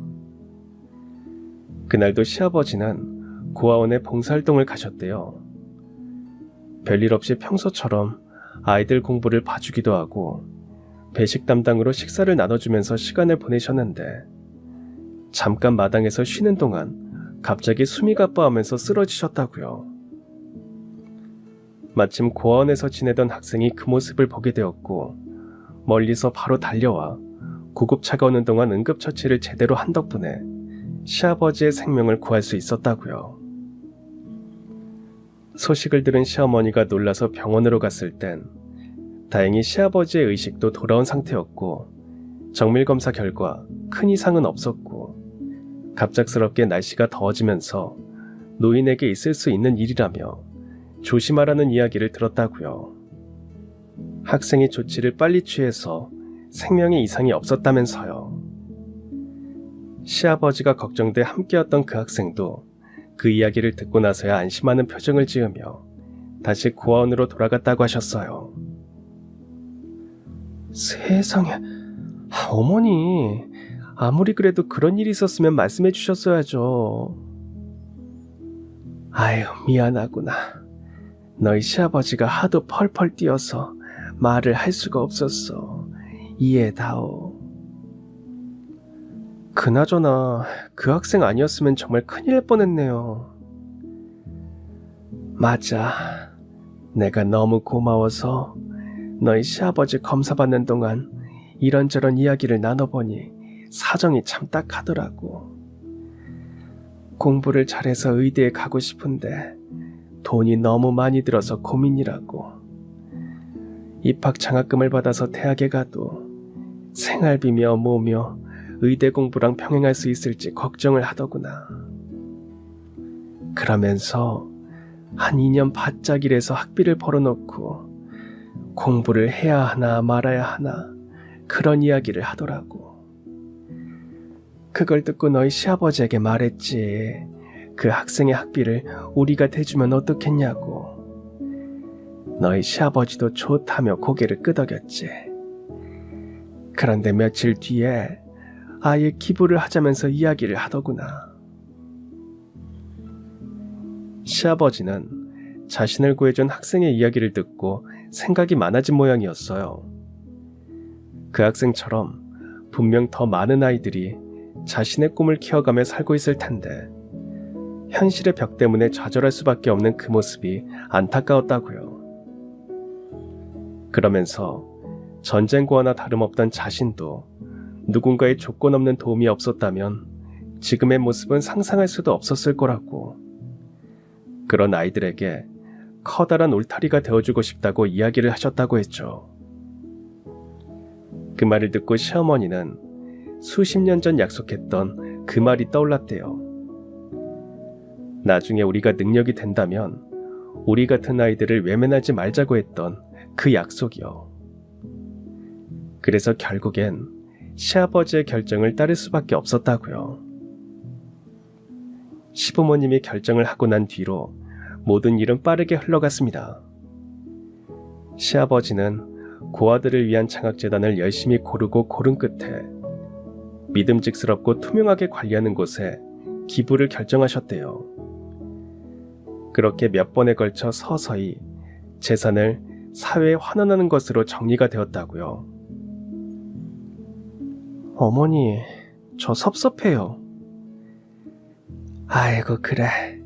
그날도 시아버지는 고아원에 봉사활동을 가셨대요. 별일 없이 평소처럼 아이들 공부를 봐주기도 하고 배식 담당으로 식사를 나눠주면서 시간을 보내셨는데 잠깐 마당에서 쉬는 동안 갑자기 숨이 가빠하면서 쓰러지셨다고요. 마침 고아원에서 지내던 학생이 그 모습을 보게 되었고 멀리서 바로 달려와 구급차가 오는 동안 응급처치를 제대로 한 덕분에 시아버지의 생명을 구할 수 있었다고요. 소식을 들은 시어머니가 놀라서 병원으로 갔을 땐 다행히 시아버지의 의식도 돌아온 상태였고 정밀검사 결과 큰 이상은 없었고 갑작스럽게 날씨가 더워지면서 노인에게 있을 수 있는 일이라며 조심하라는 이야기를 들었다고요. 학생이 조치를 빨리 취해서 생명에 이상이 없었다면서요. 시아버지가 걱정돼 함께였던 그 학생도 그 이야기를 듣고 나서야 안심하는 표정을 지으며 다시 고아원으로 돌아갔다고 하셨어요. 세상에, 어머니, 아무리 그래도 그런 일이 있었으면 말씀해 주셨어야죠. 아유, 미안하구나. 너희 시아버지가 하도 펄펄 뛰어서 말을 할 수가 없었어. 이해다오. 그나저나 그 학생 아니었으면 정말 큰일 날 뻔했네요. 맞아. 내가 너무 고마워서 너희 시아버지 검사받는 동안 이런저런 이야기를 나눠보니 사정이 참 딱하더라고. 공부를 잘해서 의대에 가고 싶은데 돈이 너무 많이 들어서 고민이라고. 입학 장학금을 받아서 대학에 가도 생활비며 뭐며 의대 공부랑 병행할 수 있을지 걱정을 하더구나. 그러면서 한 2년 바짝 일해서 학비를 벌어놓고 공부를 해야 하나 말아야 하나 그런 이야기를 하더라고. 그걸 듣고 너희 시아버지에게 말했지. 그 학생의 학비를 우리가 대주면 어떻겠냐고. 너희 시아버지도 좋다며 고개를 끄덕였지. 그런데 며칠 뒤에 아예 기부를 하자면서 이야기를 하더구나. 시아버지는 자신을 구해준 학생의 이야기를 듣고 생각이 많아진 모양이었어요. 그 학생처럼 분명 더 많은 아이들이 자신의 꿈을 키워가며 살고 있을 텐데 현실의 벽 때문에 좌절할 수밖에 없는 그 모습이 안타까웠다고요. 그러면서 전쟁과나 다름없던 자신도 누군가의 조건 없는 도움이 없었다면 지금의 모습은 상상할 수도 없었을 거라고. 그런 아이들에게 커다란 울타리가 되어주고 싶다고 이야기를 하셨다고 했죠. 그 말을 듣고 시어머니는 수십 년 전 약속했던 그 말이 떠올랐대요. 나중에 우리가 능력이 된다면 우리 같은 아이들을 외면하지 말자고 했던 그 약속이요. 그래서 결국엔 시아버지의 결정을 따를 수밖에 없었다고요. 시부모님이 결정을 하고 난 뒤로 모든 일은 빠르게 흘러갔습니다. 시아버지는 고아들을 위한 창학재단을 열심히 고르고 고른 끝에 믿음직스럽고 투명하게 관리하는 곳에 기부를 결정하셨대요. 그렇게 몇 번에 걸쳐 서서히 재산을 사회에 환원하는 것으로 정리가 되었다고요. 어머니, 저 섭섭해요. 아이고, 그래.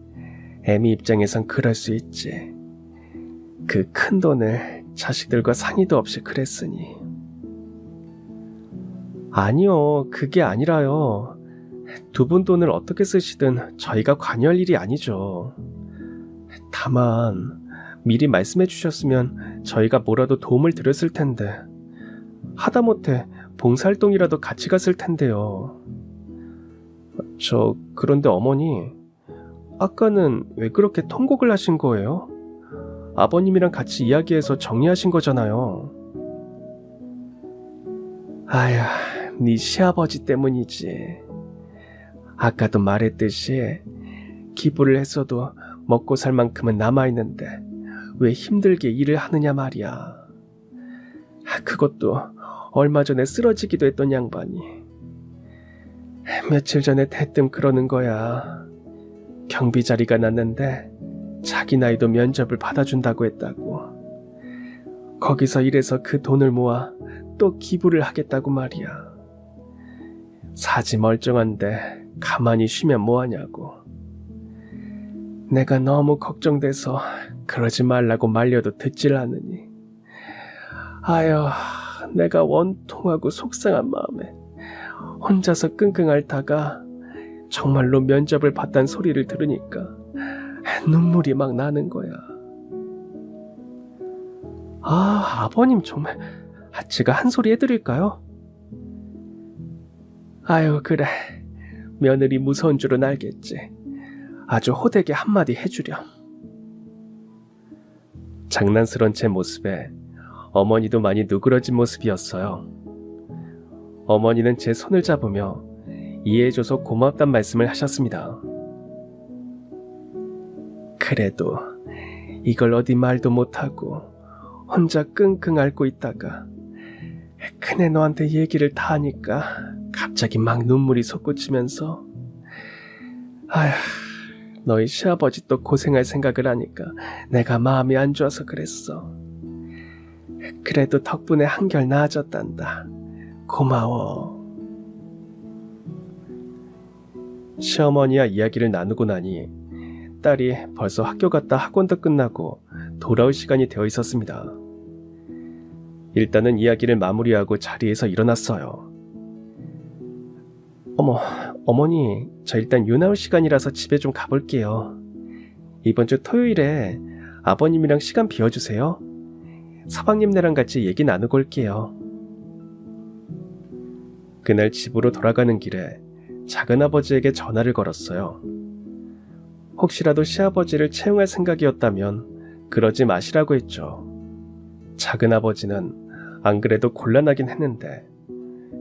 애미 입장에선 그럴 수 있지. 그 큰 돈을 자식들과 상의도 없이 그랬으니. 아니요, 그게 아니라요. 두 분 돈을 어떻게 쓰시든 저희가 관여할 일이 아니죠. 다만 미리 말씀해 주셨으면 저희가 뭐라도 도움을 드렸을 텐데 하다못해 봉사활동이라도 같이 갔을 텐데요. 그런데 어머니, 아까는 왜 그렇게 통곡을 하신 거예요? 아버님이랑 같이 이야기해서 정리하신 거잖아요. 아휴, 네 시아버지 때문이지. 아까도 말했듯이 기부를 했어도 먹고 살 만큼은 남아있는데 왜 힘들게 일을 하느냐 말이야. 그것도 얼마 전에 쓰러지기도 했던 양반이. 며칠 전에 대뜸 그러는 거야. 경비 자리가 났는데 자기 나이도 면접을 받아준다고 했다고. 거기서 일해서 그 돈을 모아 또 기부를 하겠다고 말이야. 사지 멀쩡한데 가만히 쉬면 뭐하냐고. 내가 너무 걱정돼서 그러지 말라고 말려도 듣질 않으니. 아유, 내가 원통하고 속상한 마음에 혼자서 끙끙 앓다가 정말로 면접을 봤단 소리를 들으니까 눈물이 막 나는 거야. 아버님 정말 제가 한 소리 해드릴까요? 아유, 그래. 며느리 무서운 줄은 알겠지. 아주 호되게 한마디 해주렴. 장난스런 제 모습에 어머니도 많이 누그러진 모습이었어요. 어머니는 제 손을 잡으며 이해해줘서 고맙단 말씀을 하셨습니다. 그래도 이걸 어디 말도 못하고 혼자 끙끙 앓고 있다가 큰애 너한테 얘기를 다 하니까 갑자기 막 눈물이 솟구치면서 아휴, 너희 시아버지 또 고생할 생각을 하니까 내가 마음이 안 좋아서 그랬어. 그래도 덕분에 한결 나아졌단다. 고마워. 시어머니와 이야기를 나누고 나니 딸이 벌써 학교 갔다 학원도 끝나고 돌아올 시간이 되어 있었습니다. 일단은 이야기를 마무리하고 자리에서 일어났어요. 어머니, 저 일단 유 나올 시간이라서 집에 좀 가볼게요. 이번 주 토요일에 아버님이랑 시간 비워주세요. 서방님네랑 같이 얘기 나누고 올게요. 그날 집으로 돌아가는 길에 작은아버지에게 전화를 걸었어요. 혹시라도 시아버지를 채용할 생각이었다면 그러지 마시라고 했죠. 작은아버지는 안 그래도 곤란하긴 했는데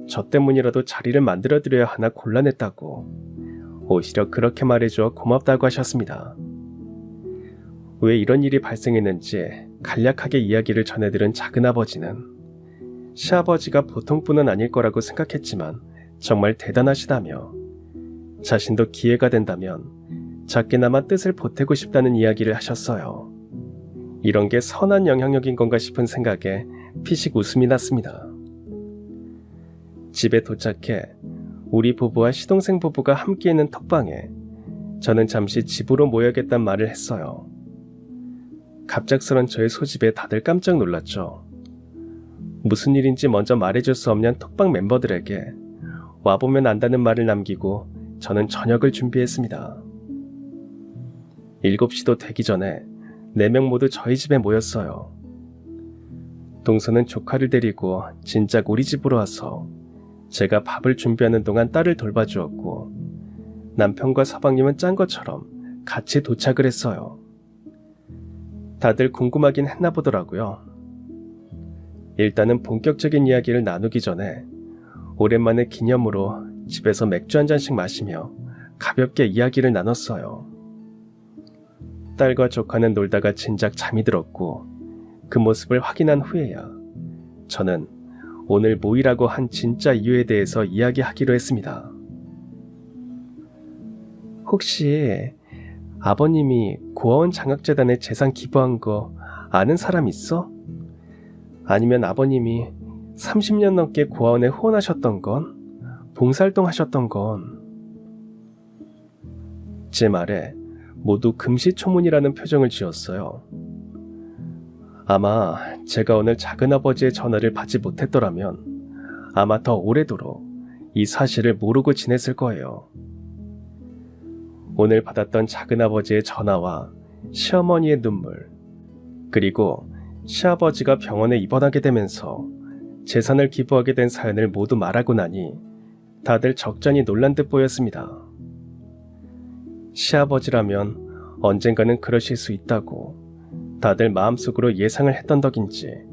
저 때문이라도 자리를 만들어드려야 하나 곤란했다고 오히려 그렇게 말해줘 고맙다고 하셨습니다. 왜 이런 일이 발생했는지 간략하게 이야기를 전해들은 작은아버지는 시아버지가 보통분은 아닐 거라고 생각했지만 정말 대단하시다며 자신도 기회가 된다면 작게나마 뜻을 보태고 싶다는 이야기를 하셨어요. 이런 게 선한 영향력인 건가 싶은 생각에 피식 웃음이 났습니다. 집에 도착해 우리 부부와 시동생 부부가 함께 있는 톡방에 저는 잠시 집으로 모여야겠단 말을 했어요. 갑작스런 저의 소집에 다들 깜짝 놀랐죠. 무슨 일인지 먼저 말해줄 수 없는 톡방 멤버들에게 와보면 안다는 말을 남기고 저는 저녁을 준비했습니다. 7시도 되기 전에 4명 모두 저희 집에 모였어요. 동서는 조카를 데리고 진작 우리 집으로 와서 제가 밥을 준비하는 동안 딸을 돌봐주었고 남편과 서방님은 짠 것처럼 같이 도착을 했어요. 다들 궁금하긴 했나 보더라고요. 일단은 본격적인 이야기를 나누기 전에 오랜만에 기념으로 집에서 맥주 한 잔씩 마시며 가볍게 이야기를 나눴어요. 딸과 조카는 놀다가 진작 잠이 들었고 그 모습을 확인한 후에야 저는 오늘 모이라고 한 진짜 이유에 대해서 이야기하기로 했습니다. 혹시 아버님이 고아원 장학재단에 재산 기부한 거 아는 사람 있어? 아니면 아버님이 30년 넘게 고아원에 후원하셨던 건? 봉사활동 하셨던 건? 제 말에 모두 금시초문이라는 표정을 지었어요. 아마 제가 오늘 작은아버지의 전화를 받지 못했더라면 아마 더 오래도록 이 사실을 모르고 지냈을 거예요. 오늘 받았던 작은아버지의 전화와 시어머니의 눈물, 그리고 시아버지가 병원에 입원하게 되면서 재산을 기부하게 된 사연을 모두 말하고 나니 다들 적잖이 놀란 듯 보였습니다. 시아버지라면 언젠가는 그러실 수 있다고 다들 마음속으로 예상을 했던 덕인지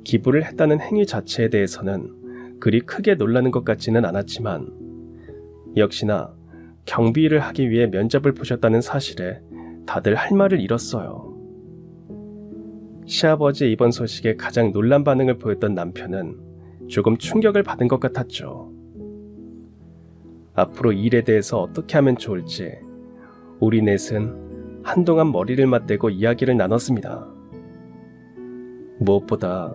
기부를 했다는 행위 자체에 대해서는 그리 크게 놀라는 것 같지는 않았지만 역시나 경비를 하기 위해 면접을 보셨다는 사실에 다들 할 말을 잃었어요. 시아버지의 입원 소식에 가장 놀란 반응을 보였던 남편은 조금 충격을 받은 것 같았죠. 앞으로 이 일에 대해서 어떻게 하면 좋을지 우리 넷은 한동안 머리를 맞대고 이야기를 나눴습니다. 무엇보다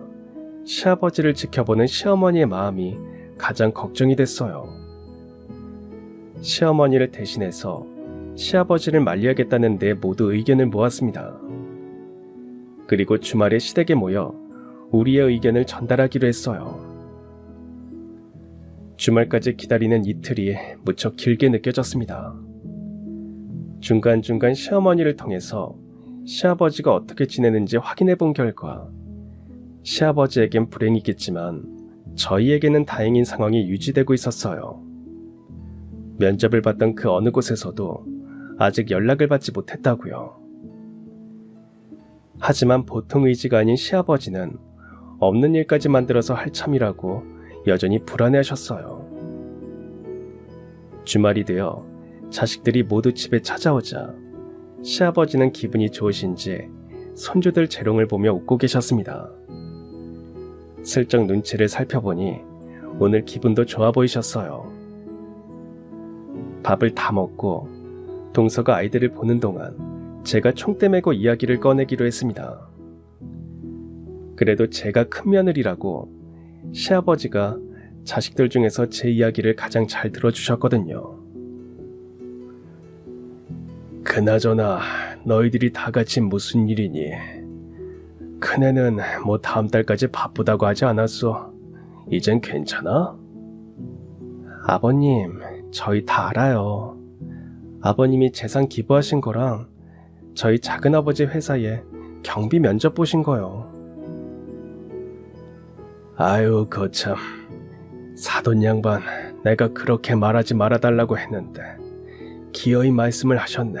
시아버지를 지켜보는 시어머니의 마음이 가장 걱정이 됐어요. 시어머니를 대신해서 시아버지를 말려야겠다는 데 모두 의견을 모았습니다. 그리고 주말에 시댁에 모여 우리의 의견을 전달하기로 했어요. 주말까지 기다리는 이틀이 무척 길게 느껴졌습니다. 중간중간 시어머니를 통해서 시아버지가 어떻게 지내는지 확인해 본 결과 시아버지에겐 불행이겠지만 저희에게는 다행인 상황이 유지되고 있었어요. 면접을 봤던 그 어느 곳에서도 아직 연락을 받지 못했다고요. 하지만 보통 의지가 아닌 시아버지는 없는 일까지 만들어서 할 참이라고 여전히 불안해하셨어요. 주말이 되어 자식들이 모두 집에 찾아오자 시아버지는 기분이 좋으신지 손주들 재롱을 보며 웃고 계셨습니다. 슬쩍 눈치를 살펴보니 오늘 기분도 좋아 보이셨어요. 밥을 다 먹고 동서가 아이들을 보는 동안 제가 총대 메고 이야기를 꺼내기로 했습니다. 그래도 제가 큰 며느리라고 시아버지가 자식들 중에서 제 이야기를 가장 잘 들어주셨거든요. 그나저나 너희들이 다 같이 무슨 일이니? 큰애는 뭐 다음 달까지 바쁘다고 하지 않았어? 이젠 괜찮아? 아버님, 저희 다 알아요. 아버님이 재산 기부하신 거랑 저희 작은아버지 회사에 경비 면접 보신 거요. 아유, 거참. 사돈 양반, 내가 그렇게 말하지 말아달라고 했는데 기어이 말씀을 하셨네.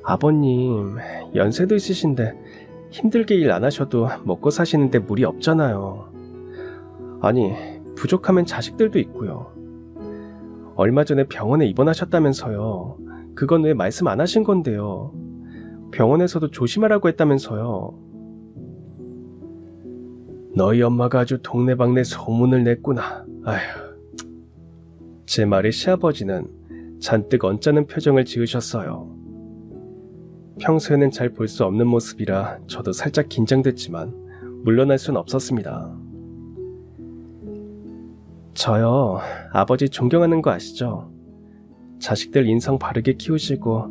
아버님, 연세도 있으신데 힘들게 일 안 하셔도 먹고 사시는데 무리 없잖아요. 아니, 부족하면 자식들도 있고요. 얼마 전에 병원에 입원하셨다면서요. 그건 왜 말씀 안 하신 건데요. 병원에서도 조심하라고 했다면서요. 너희 엄마가 아주 동네방네 소문을 냈구나. 아휴. 제 말에 시아버지는 잔뜩 언짢은 표정을 지으셨어요. 평소에는 잘 볼 수 없는 모습이라 저도 살짝 긴장됐지만 물러날 순 없었습니다. 저요, 아버지 존경하는 거 아시죠? 자식들 인성 바르게 키우시고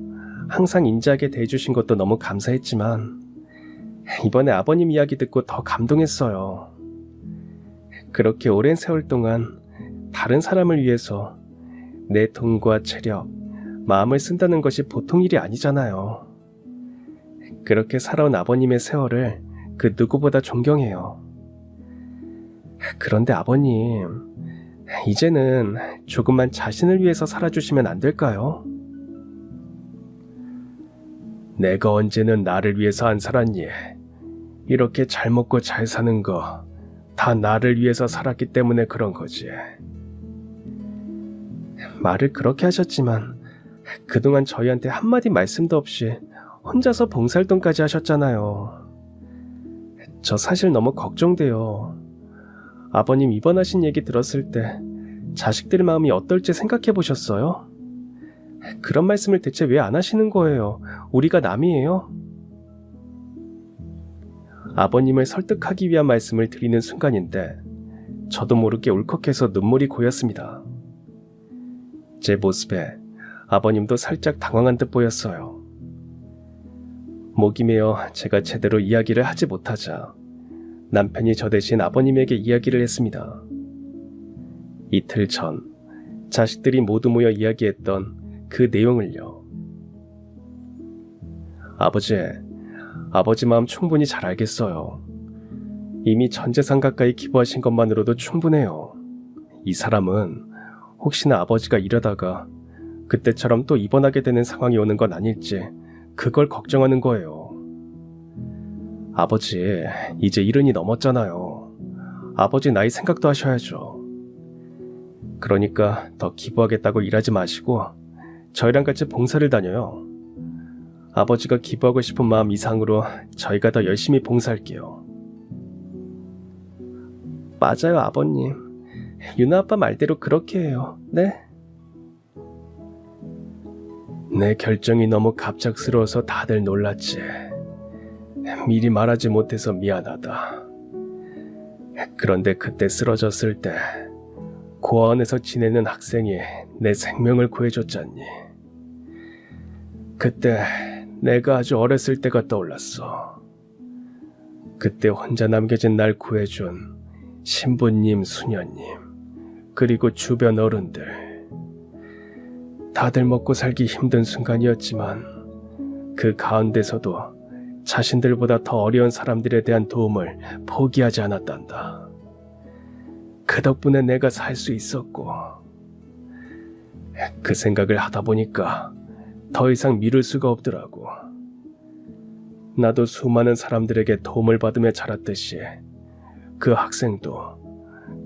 항상 인자하게 대해주신 것도 너무 감사했지만 이번에 아버님 이야기 듣고 더 감동했어요. 그렇게 오랜 세월 동안 다른 사람을 위해서 내 돈과 체력, 마음을 쓴다는 것이 보통 일이 아니잖아요. 그렇게 살아온 아버님의 세월을 그 누구보다 존경해요. 그런데 아버님, 이제는 조금만 자신을 위해서 살아주시면 안 될까요? 내가 언제는 나를 위해서 안 살았니? 이렇게 잘 먹고 잘 사는 거 다 나를 위해서 살았기 때문에 그런 거지. 말을 그렇게 하셨지만 그동안 저희한테 한마디 말씀도 없이 혼자서 봉사활동까지 하셨잖아요. 저 사실 너무 걱정돼요. 아버님 입원하신 얘기 들었을 때 자식들 마음이 어떨지 생각해 보셨어요? 그런 말씀을 대체 왜 안 하시는 거예요? 우리가 남이에요? 아버님을 설득하기 위한 말씀을 드리는 순간인데 저도 모르게 울컥해서 눈물이 고였습니다. 제 모습에 아버님도 살짝 당황한 듯 보였어요. 목이 메어 제가 제대로 이야기를 하지 못하자 남편이 저 대신 아버님에게 이야기를 했습니다. 이틀 전 자식들이 모두 모여 이야기했던 그 내용을요. 아버지 마음 충분히 잘 알겠어요. 이미 전 재산 가까이 기부하신 것만으로도 충분해요. 이 사람은 혹시나 아버지가 이러다가 그때처럼 또 입원하게 되는 상황이 오는 건 아닐지 그걸 걱정하는 거예요. 아버지, 이제 70이 넘었잖아요. 아버지 나이 생각도 하셔야죠. 그러니까 더 기부하겠다고 일하지 마시고 저희랑 같이 봉사를 다녀요. 아버지가 기부하고 싶은 마음 이상으로 저희가 더 열심히 봉사할게요. 맞아요, 아버님. 유나 아빠 말대로 그렇게 해요. 네? 내 결정이 너무 갑작스러워서 다들 놀랐지. 미리 말하지 못해서 미안하다. 그런데 그때 쓰러졌을 때 고아원에서 지내는 학생이 내 생명을 구해줬잖니. 그때 내가 아주 어렸을 때가 떠올랐어. 그때 혼자 남겨진 날 구해준 신부님, 수녀님, 그리고 주변 어른들. 다들 먹고 살기 힘든 순간이었지만 그 가운데서도 자신들보다 더 어려운 사람들에 대한 도움을 포기하지 않았단다. 그 덕분에 내가 살 수 있었고, 그 생각을 하다 보니까 더 이상 미룰 수가 없더라고. 나도 수많은 사람들에게 도움을 받으며 자랐듯이 그 학생도,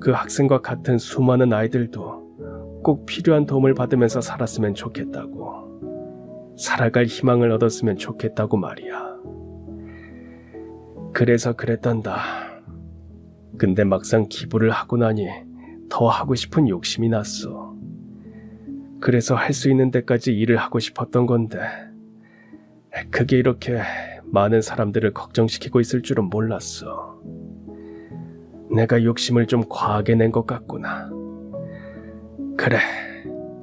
그 학생과 같은 수많은 아이들도 꼭 필요한 도움을 받으면서 살았으면 좋겠다고, 살아갈 희망을 얻었으면 좋겠다고 말이야. 그래서 그랬단다. 근데 막상 기부를 하고 나니 더 하고 싶은 욕심이 났어. 그래서 할 수 있는 데까지 일을 하고 싶었던 건데 그게 이렇게 많은 사람들을 걱정시키고 있을 줄은 몰랐어. 내가 욕심을 좀 과하게 낸 것 같구나. 그래,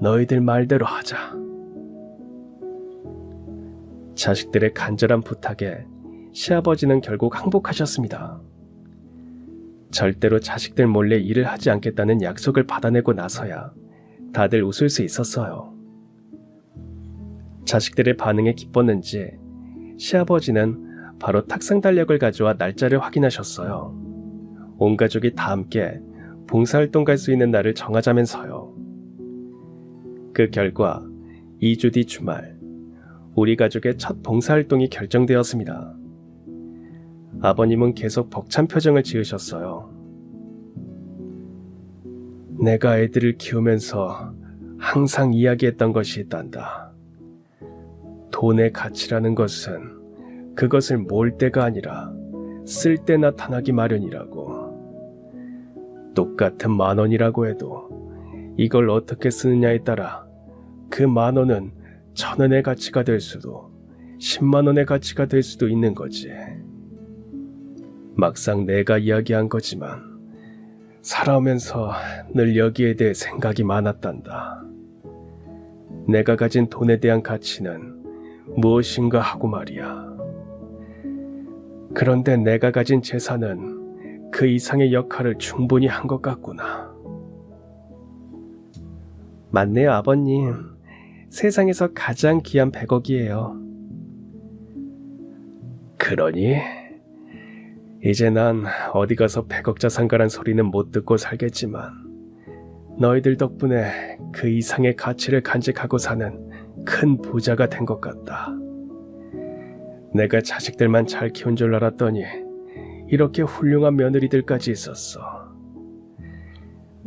너희들 말대로 하자. 자식들의 간절한 부탁에 시아버지는 결국 항복하셨습니다. 절대로 자식들 몰래 일을 하지 않겠다는 약속을 받아내고 나서야 다들 웃을 수 있었어요. 자식들의 반응에 기뻤는지 시아버지는 바로 탁상 달력을 가져와 날짜를 확인하셨어요. 온 가족이 다 함께 봉사활동 갈 수 있는 날을 정하자면서요. 그 결과 2주 뒤 주말, 우리 가족의 첫 봉사활동이 결정되었습니다. 아버님은 계속 벅찬 표정을 지으셨어요. 내가 애들을 키우면서 항상 이야기했던 것이 있단다. 돈의 가치라는 것은 그것을 모을 때가 아니라 쓸 때 나타나기 마련이라고. 똑같은 10,000원이라고 해도 이걸 어떻게 쓰느냐에 따라 그 10,000원은 1,000원의 가치가 될 수도 100,000원의 가치가 될 수도 있는 거지. 막상 내가 이야기한 거지만 살아오면서 늘 여기에 대해 생각이 많았단다. 내가 가진 돈에 대한 가치는 무엇인가 하고 말이야. 그런데 내가 가진 재산은 그 이상의 역할을 충분히 한 것 같구나. 맞네요, 아버님. 세상에서 가장 귀한 100억이에요. 그러니? 이제 난 어디 가서 100억 자산가란 소리는 못 듣고 살겠지만 너희들 덕분에 그 이상의 가치를 간직하고 사는 큰 부자가 된 것 같다. 내가 자식들만 잘 키운 줄 알았더니 이렇게 훌륭한 며느리들까지 있었어.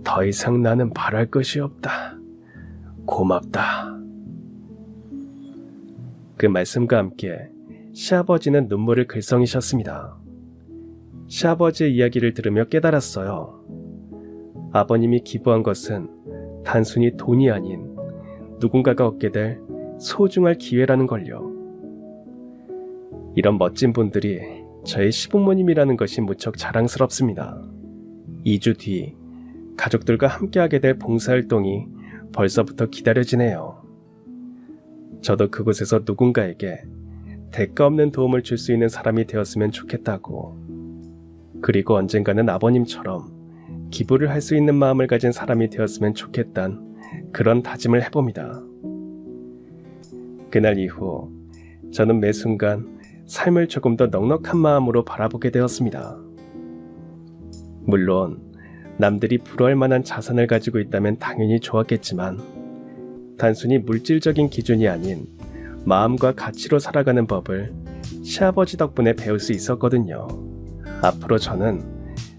더 이상 나는 바랄 것이 없다. 고맙다. 그 말씀과 함께 시아버지는 눈물을 글썽이셨습니다. 시아버지의 이야기를 들으며 깨달았어요. 아버님이 기부한 것은 단순히 돈이 아닌 누군가가 얻게 될 소중할 기회라는 걸요. 이런 멋진 분들이 저의 시부모님이라는 것이 무척 자랑스럽습니다. 2주 뒤 가족들과 함께하게 될 봉사활동이 벌써부터 기다려지네요. 저도 그곳에서 누군가에게 대가 없는 도움을 줄 수 있는 사람이 되었으면 좋겠다고, 그리고 언젠가는 아버님처럼 기부를 할 수 있는 마음을 가진 사람이 되었으면 좋겠단 그런 다짐을 해봅니다. 그날 이후 저는 매 순간 삶을 조금 더 넉넉한 마음으로 바라보게 되었습니다. 물론 남들이 부러워할 만한 자산을 가지고 있다면 당연히 좋았겠지만 단순히 물질적인 기준이 아닌 마음과 가치로 살아가는 법을 시아버지 덕분에 배울 수 있었거든요. 앞으로 저는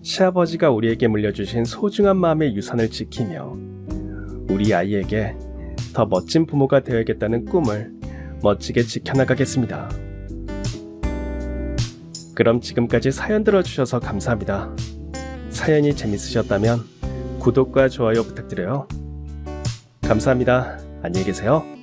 시아버지가 우리에게 물려주신 소중한 마음의 유산을 지키며 우리 아이에게 더 멋진 부모가 되어야겠다는 꿈을 멋지게 지켜나가겠습니다. 그럼 지금까지 사연 들어주셔서 감사합니다. 사연이 재밌으셨다면 구독과 좋아요 부탁드려요. 감사합니다. 안녕히 계세요.